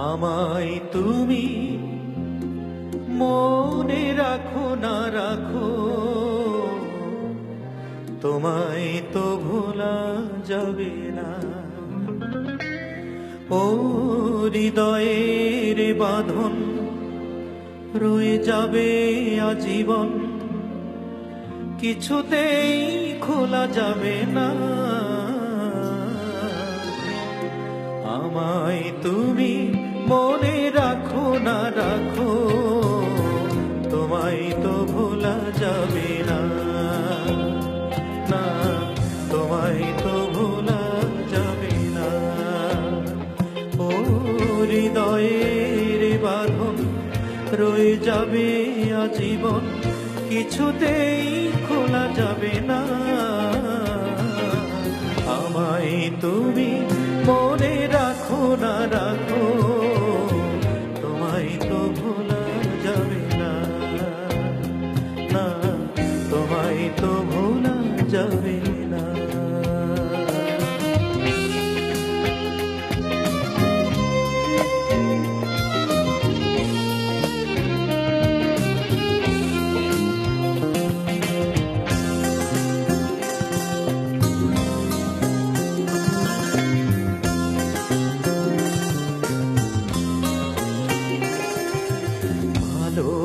আমায় তুমি মনে রাখো না রাখো, তোমায় তো ভোলা যাবে না। ও হৃদয়ের বাঁধন রয়ে যাবে আজীবন, কিছুতেই খোলা যাবে না। আমায় তুমি মনে রাখো না রাখো, তোমায় তো ভোলা যাবে না, না তোমায় তো ভোলা যাবে না। ও হৃদয়ের বাঁধন রয়ে যাবে আজীবন, কিছুতেই খোলা যাবে না। আমায় তুমি মনে রাখো না রাখো, তোমায় তো ভোলা যাবে না, না তোমায় তো ভোলা যাবে না।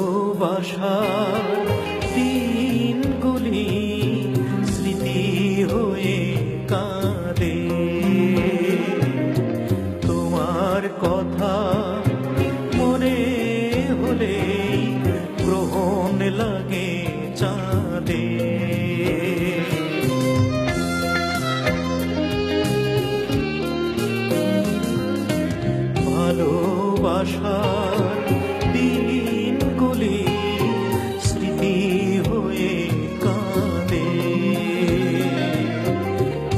ভালোবাসার দিনগুলি স্মৃতি হয়ে কাঁদে, তোমার কথা মনে হলে গ্রহণ লাগে চাঁদে। ভালোবাসার দিনগুলি স্মৃতি হয়ে কাঁদে,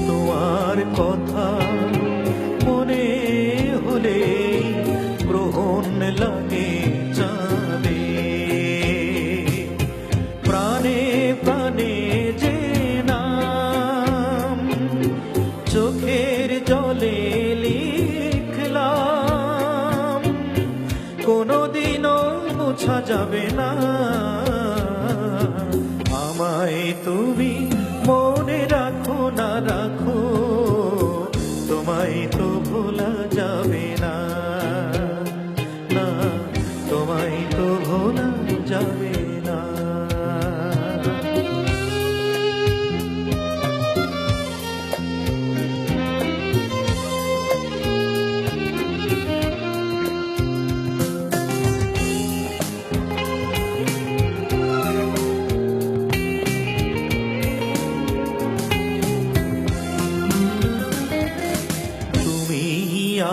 তোমার কথা মনে হলে গ্রহণ লাগে চাঁদে। প্রাণে প্রাণে যে নাম চোখের জলে লিখলাম, কোনদিনও মোছা যাবে না। আমায় তুমি মনে রাখো না রাখো, তোমায় তো ভোলা যাবে না, না তোমায় তো ভোলা যাবে না।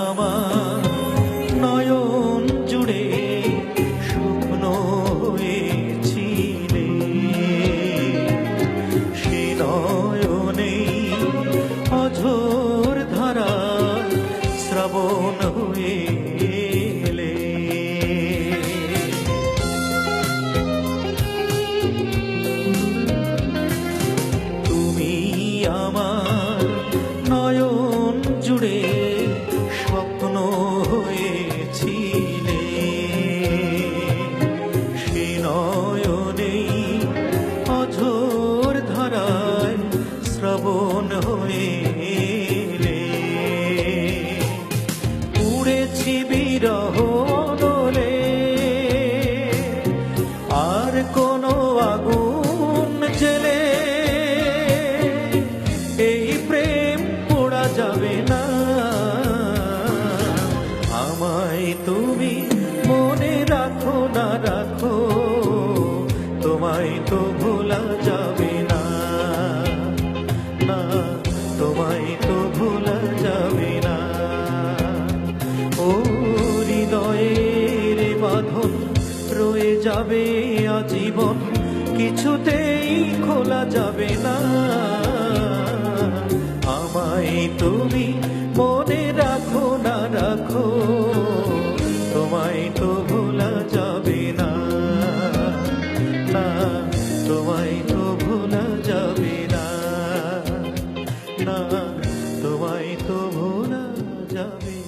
আমার নয়ন জুড়ে স্বপ্ন হয়েছিলে, সে নয়নে অঝোর ধারা শ্রাবণ হয়ে এলে। তুমি আমার নয়ন জুড়ে স্বপ্ন হয়েছিলে, সে নয়নেই অঝোর ধারায় শ্রবণ হয়ে এলে। উড়েছি বিরহ নলে, আর কোনো আগুন জেলে এই প্রেম পোড়া যাবে না। আমায় তুমি মনে রাখো না রাখো, তোমায় তো ভোলা যাবে না, না তোমায় তো ভোলা যাবে না। ও হৃদয়ের বাঁধন রয়ে যাবে আজীবন, কিছুতেই খোলা যাবে না। আমায় তুমি মনে রাখো না রাখো, তোমায় তো ভোলা যাবে না, না তোমায় তো ভোলা যাবে না, না তোমায় তো ভোলা যাবে।